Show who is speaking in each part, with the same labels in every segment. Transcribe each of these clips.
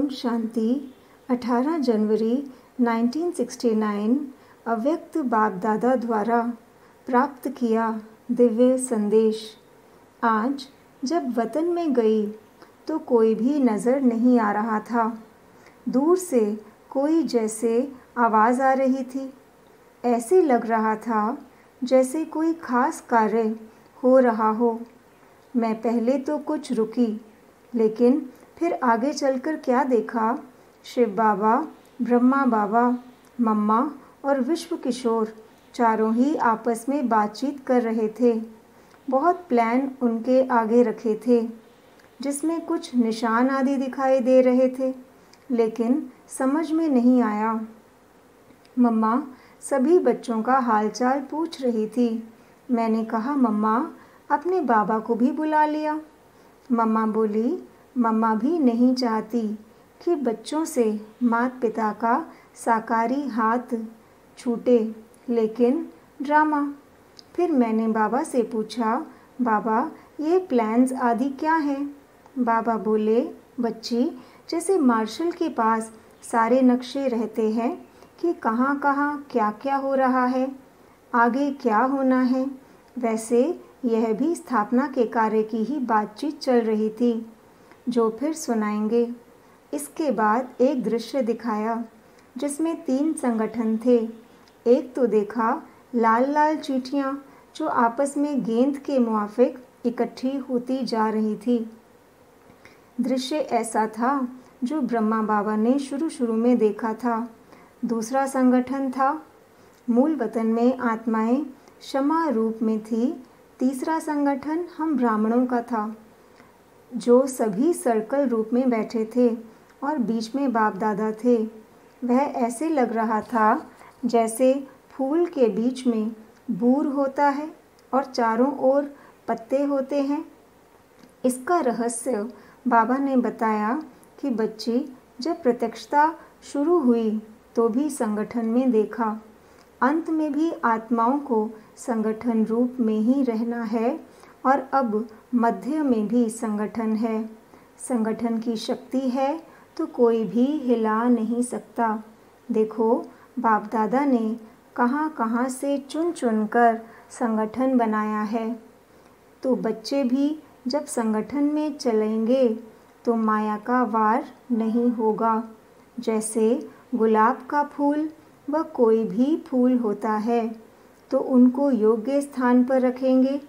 Speaker 1: ओम शांति। 18 जनवरी 1969 अव्यक्त बाप दादा द्वारा प्राप्त किया दिव्य संदेश। आज जब वतन में गई तो कोई भी नज़र नहीं आ रहा था। दूर से कोई जैसे आवाज़ आ रही थी। ऐसे लग रहा था जैसे कोई खास कार्य हो रहा हो। मैं पहले तो कुछ रुकी, लेकिन फिर आगे चलकर क्या देखा, शिव बाबा, ब्रह्मा बाबा, मम्मा और विश्व किशोर चारों ही आपस में बातचीत कर रहे थे। बहुत प्लान उनके आगे रखे थे, जिसमें कुछ निशान आदि दिखाई दे रहे थे, लेकिन समझ में नहीं आया। मम्मा सभी बच्चों का हालचाल पूछ रही थी। मैंने कहा, मम्मा अपने बाबा को भी बुला लिया। मम्मा बोली, मम्मा भी नहीं चाहती कि बच्चों से माता पिता का साकारी हाथ छूटे, लेकिन ड्रामा। फिर मैंने बाबा से पूछा, बाबा ये प्लान्स आदि क्या हैं? बाबा बोले, बच्ची, जैसे मार्शल के पास सारे नक्शे रहते हैं कि कहाँ कहाँ क्या क्या हो रहा है, आगे क्या होना है, वैसे यह भी स्थापना के कार्य की ही बातचीत चल रही थी, जो फिर सुनाएंगे। इसके बाद एक दृश्य दिखाया जिसमें 3 संगठन थे। एक तो देखा लाल लाल चींटियाँ जो आपस में गेंद के मुआफिक इकट्ठी होती जा रही थी। दृश्य ऐसा था जो ब्रह्मा बाबा ने शुरू में देखा था। दूसरा संगठन था मूल वतन में आत्माएं क्षमा रूप में थी। तीसरा संगठन हम ब्राह्मणों का था, जो सभी सर्कल रूप में बैठे थे और बीच में बाप दादा थे। वह ऐसे लग रहा था जैसे फूल के बीच में बूर होता है और चारों ओर पत्ते होते हैं। इसका रहस्य बाबा ने बताया कि बच्ची, जब प्रत्यक्षता शुरू हुई तो भी संगठन में देखा, अंत में भी आत्माओं को संगठन रूप में ही रहना है और अब मध्य में भी संगठन है। संगठन की शक्ति है तो कोई भी हिला नहीं सकता। देखो, बाप दादा ने कहाँ कहाँ से चुन चुन कर संगठन बनाया है। तो बच्चे भी जब संगठन में चलेंगे तो माया का वार नहीं होगा। जैसे गुलाब का फूल व कोई भी फूल होता है तो उनको योग्य स्थान पर रखेंगे,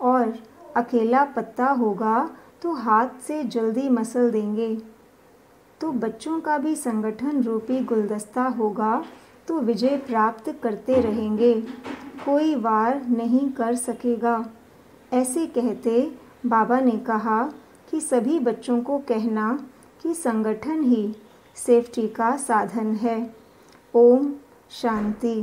Speaker 1: और अकेला पत्ता होगा तो हाथ से जल्दी मसल देंगे। तो बच्चों का भी संगठन रूपी गुलदस्ता होगा तो विजय प्राप्त करते रहेंगे, कोई वार नहीं कर सकेगा। ऐसे कहते बाबा ने कहा कि सभी बच्चों को कहना कि संगठन ही सेफ्टी का साधन है। ओम शांति।